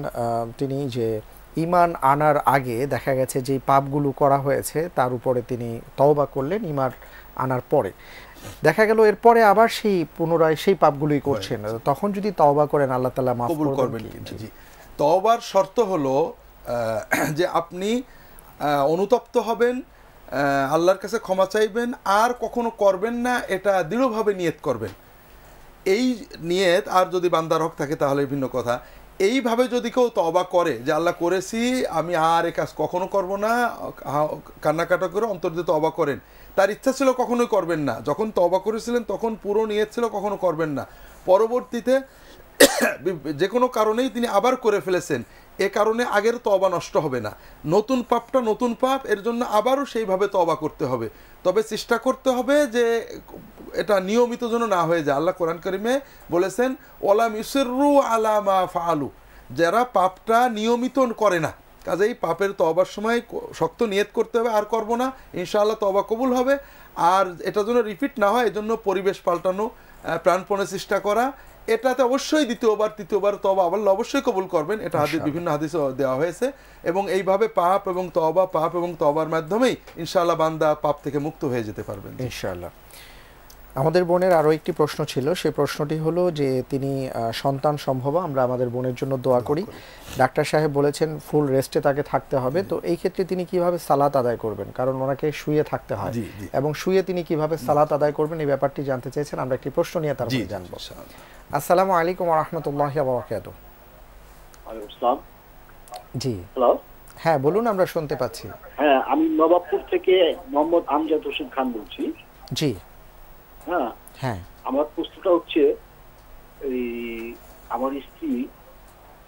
তিনি যে ঈমান আনার আগে দেখা গেছে যে পাপগুলো করা হয়েছে তার উপরে তিনি তওবা করলেন, ঈমান আনার পরে দেখা গেল এরপরে আবার সেই পুনরায় সেই পাপগুলোই করছেন, তখন যদি তওবা করেন আল্লাহ তাআলা মাফ করবেন? জি, তওবার শর্ত হলো যে আপনি অনুতপ্ত হবেন, আল্লাহর কাছে ক্ষমা চাইবেন, আর কখনো করবেন না, এটা দৃঢ়ভাবে নিয়ত করবেন। এই নিয়ত আর যদি বান্দার হক থাকে তাহলে ভিন্ন কথা। এইভাবে যদি কেউ তওবা করে যে আল্লাহ করেছি, আমি আর এ কাজ কখনো করব না, কান্নাকাটা করে অন্তর দিয়ে তওবা করেন। তার ইচ্ছা ছিল কখনোই করবেন না, যখন তওবা করেছিলেন তখন পুরো নিয়ত ছিল কখনো করবেন না, পরবর্তীতে যে কোনো কারণেই তিনি আবার করে ফেলেছেন, এ কারণে আগের তওবা নষ্ট হবে না, নতুন পাপটা নতুন পাপ, এর জন্য আবারও সেইভাবে তওবা করতে হবে। তবে চেষ্টা করতে হবে যে এটা নিয়মিত যেন না হয়ে যায়। আল্লাহ কোরআন কারিমে বলেছেন ওয়ালাম ইউসিররু আলা মা ফাআলু, যারা পাপটা নিয়মিত করে না, কাজেই পাপের তওবার সময় শক্ত নিয়ত করতে হবে আর করব না, ইনশাআল্লাহ তওবা কবুল হবে। আর এটা যেন রিপিট না হয় এজন্য পরিবেশ পাল্টানো, প্রাণপণে চেষ্টা করা, এটাতে অবশ্যই দ্বিতীয়বার তৃতীয়বার তওবা আল্লাহ অবশ্যই কবুল করবেন, এটা বিভিন্ন হাদিসে দেওয়া হয়েছে। এবং এইভাবে পাপ এবং তওবার মাধ্যমেই ইনশাআল্লাহ বান্দা পাপ থেকে মুক্ত হয়ে যেতে পারবেন ইনশাআল্লাহ। আমাদের বোনের আরও একটি প্রশ্ন ছিল, সেই প্রশ্নটি হলো যে তিনি সন্তান সম্ভব, আমরা আমাদের বোনের জন্য দোয়া করি। ডাক্তার সাহেব বলেছেন ফুল রেস্টে তাকে থাকতে হবে, তো এই ক্ষেত্রে তিনি কিভাবে সালাত আদায় করবেন, কারণ ওনাকে শুয়ে থাকতে হয়, এবং শুয়ে তিনি কিভাবে সালাত আদায় করবেন এই ব্যাপারটি জানতে চেয়েছেন। আমরা একটি প্রশ্ন নিয়ে তারপরে জানবো। আসসালামু আলাইকুম ওয়া রাহমাতুল্লাহি ওয়া বারাকাতুহু। ওয়ালাইকুম আসসালাম। জি হ্যালো, হ্যাঁ বলুন, আমরা শুনতে পাচ্ছি। হ্যাঁ, আমি নবাবপুর থেকে মোহাম্মদ আমজাদ হোসেন খান বলছি। জি হ্যাঁ হ্যাঁ, আমার প্রশ্নটা হচ্ছে এই আমার স্ত্রী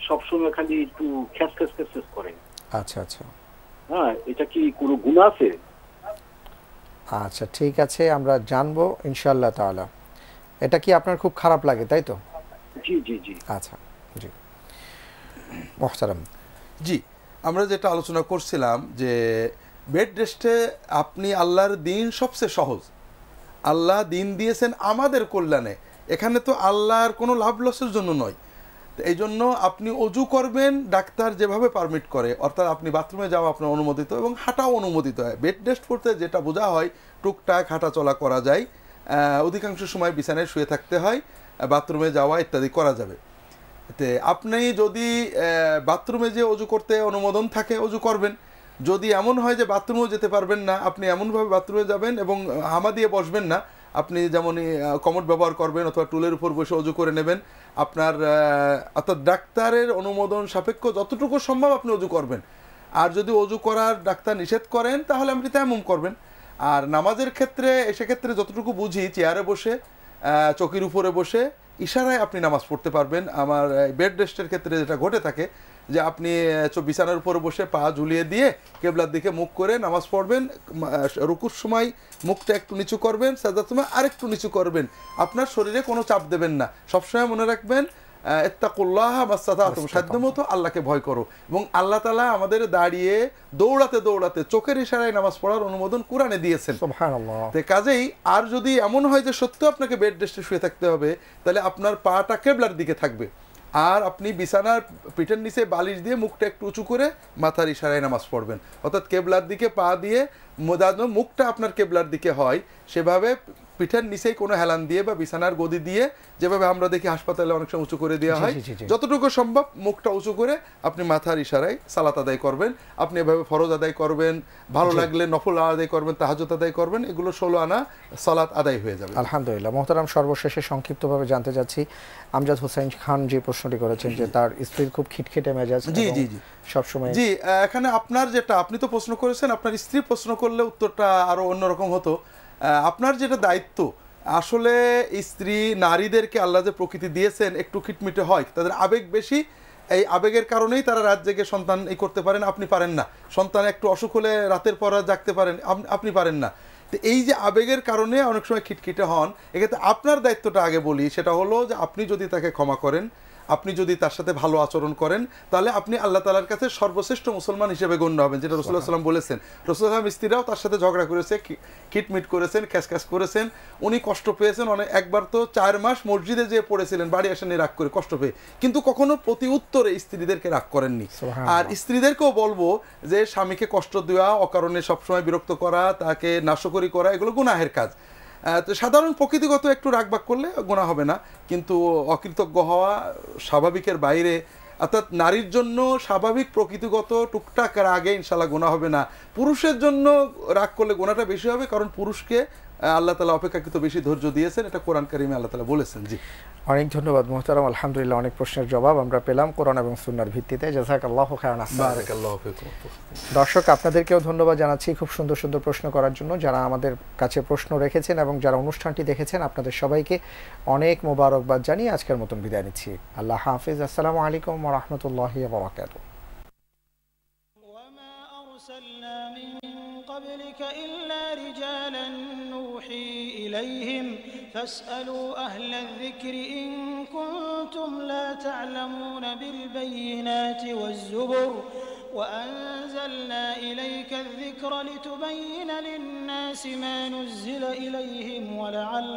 সবসময় খালি একটু খ্যাস খ্যাস খ্যাস খ্যাস করে। আচ্ছা আচ্ছা, হ্যাঁ, এটা কি কোনো গুনাহ আছে? আচ্ছা ঠিক আছে, আমরা জানবো ইনশাআল্লাহ তাআলা। এটা কি আপনার খুব খারাপ লাগে, তাই তো? জি জি জি। আচ্ছা জি মোহতারাম। জি, আমরা যেটা আলোচনা করছিলাম যে বেড রেস্টে আপনি আল্লাহর দিন সবচেয়ে সহজ, আল্লাহ দিন দিয়েছেন আমাদের কল্যাণে, এখানে তো আল্লাহর কোনো লাভ লসের জন্য নয়। এই জন্য আপনি অজু করবেন ডাক্তার যেভাবে পারমিট করে, অর্থাৎ আপনি বাথরুমে যাওয়া আপনার অনুমোদিত এবং হাঁটাও অনুমোদিত হয়। বেড রেস্ট করতে যেটা বোঝা হয় টুকটাক হাঁটা চলা করা যায়, অধিকাংশ সময় বিছানায় শুয়ে থাকতে হয়, বাথরুমে যাওয়া ইত্যাদি করা যাবে। তে আপনি যদি বাথরুমে যে অজু করতে অনুমোদন থাকে অজু করবেন, যদি এমন হয় যে বাথরুমেও যেতে পারবেন না, আপনি এমনভাবে বাথরুমে যাবেন এবং হামা দিয়ে বসবেন না, আপনি যেমনই কমোড ব্যবহার করবেন অথবা টুলের উপর বসে অজু করে নেবেন, আপনার অর্থাৎ ডাক্তারের অনুমোদন সাপেক্ষ যতটুকু সম্ভব আপনি অজু করবেন। আর যদি অজু করার ডাক্তার নিষেধ করেন তাহলে আপনি তায়াম্মুম করবেন। আর নামাজের ক্ষেত্রে সেক্ষেত্রে যতটুকু বুঝি চেয়ারে বসে চকির উপরে বসে ইশারায় আপনি নামাজ পড়তে পারবেন। আমার বেড রেস্টের ক্ষেত্রে যেটা ঘটে থাকে যে আপনি বিছানার উপরে বসে পা ঝুলিয়ে দিয়ে কেবলার দিকে মুখ করে নামাজ পড়বেন, রুকুর সময় মুখটা একটু নিচু করবেন, সাজদার সময় আরেকটু নিচু করবেন, আপনার শরীরে কোনো চাপ দেবেন না। সবসময় মনে রাখবেন ইত্তাকুল্লাহ মাসতাতাতুম, সাধ্যমতো আল্লাহকে ভয় করো। এবং আল্লাহ তাআলা আমাদের দাঁড়িয়ে দৌড়াতে দৌড়াতে চোখের ইশারায় নামাজ পড়ার অনুমোদন কোরআনে দিয়েছেন। সুবহানাল্লাহ। তো কাজেই আর যদি এমন হয় যে সত্যি আপনাকে বেড রেস্টে শুয়ে থাকতে হবে, তাহলে আপনার পাটা কেবলার দিকে থাকবে, আর আপনি বিছানার পিঠের নিচে বালিশ দিয়ে মুখটা একটু উঁচু করে মাথার ইশারায় নামাজ পড়বেন, অর্থাৎ কেবলার দিকে পা দিয়ে মুখটা আপনার কেবলার দিকে হয়, সেভাবে পিঠের নিচেই কোনো হেলান দিয়ে বা বিছানার গদি দিয়ে, যেভাবে আমরা দেখি হাসপাতালে অনেক সময় উঁচু করে দেওয়া হয়, যতটুকু সম্ভব মুখটা উঁচু করে আপনি মাথার ইশারায় সালাত আদায় করবেন। আপনি এভাবে ফরজ আদায় করবেন, ভালো লাগলে নফল আদায় করবেন, তাহাজ্জুদ আদায় করবেন, এগুলো 16 আনা সালাত আদায় হয়ে যাবে আলহামদুলিল্লাহ। মোহতারাম, সর্বশেষে সংক্ষিপ্তভাবে জানতে চাচ্ছি, আমজাদ হোসেন খান যে প্রশ্নটি করেছেন যে তার স্ত্রীর খুব খিটখিটে মেজাজ, জি জি জি সবসময়। জি, এখানে আপনার যেটা আপনি তো প্রশ্ন করেছেন, আপনার স্ত্রী প্রশ্ন করলে উত্তরটা আরো অন্যরকম হতো। আপনার যেটা দায়িত্ব, আসলে স্ত্রী নারীদেরকে আল্লাহ যে প্রকৃতি দিয়েছেন একটু খিটমিটে হয়, তাদের আবেগ বেশি, এই আবেগের কারণেই তারা রাত জেগে সন্তান করতে পারেন, আপনি পারেন না। সন্তান একটু অসুখ হলে রাতের পর রাত জাগতে পারেন, আপনি পারেন না। তো এই যে আবেগের কারণে অনেক সময় খিটখিটে হন, এক্ষেত্রে আপনার দায়িত্বটা আগে বলি, সেটা হলো যে আপনি যদি তাকে ক্ষমা করেন, আপনি যদি তার সাথে ভালো আচরণ করেন, তাহলে আপনি আল্লাহ তাআলার কাছে সর্বশ্রেষ্ঠ মুসলমান হিসেবে গণ্য হবেন, যেটা রাসূলুল্লাহ সাল্লাল্লাহু আলাইহি ওয়াসাল্লাম বলেছেন। রাসূলুল্লাহ সাল্লাল্লাহু আলাইহি ওয়াসাল্লাম স্ত্রীরাও তার সাথে ঝগড়া করেছে, খিটমিট করেছেন, খ্যাসখ্যাস করেছেন, উনি কষ্ট পেয়েছেন অনেক। একবার তো 4 মাস মসজিদে যেয়ে পড়েছিলেন, বাড়ি আসেননি রাগ করে, কষ্ট পেয়ে, কিন্তু কখনো প্রতি উত্তরে স্ত্রীদেরকে রাগ করেননি। আর স্ত্রীদেরকেও বলবো যে স্বামীকে কষ্ট দেওয়া, অকারণে সবসময় বিরক্ত করা, তাকে নাশকরি করা, এগুলো গুনাহের কাজ। তো সাধারণ প্রকৃতিগত একটু রাগবাগ করলে গুনাহ হবে না, কিন্তু অকৃতজ্ঞ হওয়া স্বাভাবিকের বাইরে, অর্থাৎ নারীর জন্য স্বাভাবিক প্রকৃতিগত টুকটাক রাগে ইনশাল্লাহ গুনাহ হবে না। পুরুষের জন্য রাগ করলে গুনাহটা বেশি হবে, কারণ পুরুষকে আল্লাহ তাআলা অপেক্ষাকৃত বেশি ধৈর্য দিয়েছেন, এটা কোরআন কারিমে আল্লাহ তাআলা বলেছেন। জি, অনেক ধন্যবাদ মুহতারাম। আলহামদুলিল্লাহ, অনেক প্রশ্নের জবাব আমরা পেলাম কোরআন এবং সুন্নাহর ভিত্তিতে। জাযাকাল্লাহু খায়রান। বারাকাল্লাহু ফিকুম। দর্শক, আপনাদেরকেও ধন্যবাদ জানাচ্ছি খুব সুন্দর সুন্দর প্রশ্ন করার জন্য। যারা আমাদের কাছে প্রশ্ন রেখেছেন এবং যারা অনুষ্ঠানটি দেখেছেন, আপনাদের সবাইকে অনেক মোবারকবাদ জানিয়ে আজকের মতন বিদায় নিচ্ছি। আল্লাহ হাফিজ। আসসালামু আলাইকুম ওয়া রাহমাতুল্লাহি ওয়া বারাকাতুহু। وما أرسلنا من قبلك إلا رجالا نوحي إليهم فاسألوا أهل الذكر إن كنتم لا تعلمون بالبينات والزبر وأنزلنا إليك الذكر لتبين للناس ما نزل إليهم ولعلهم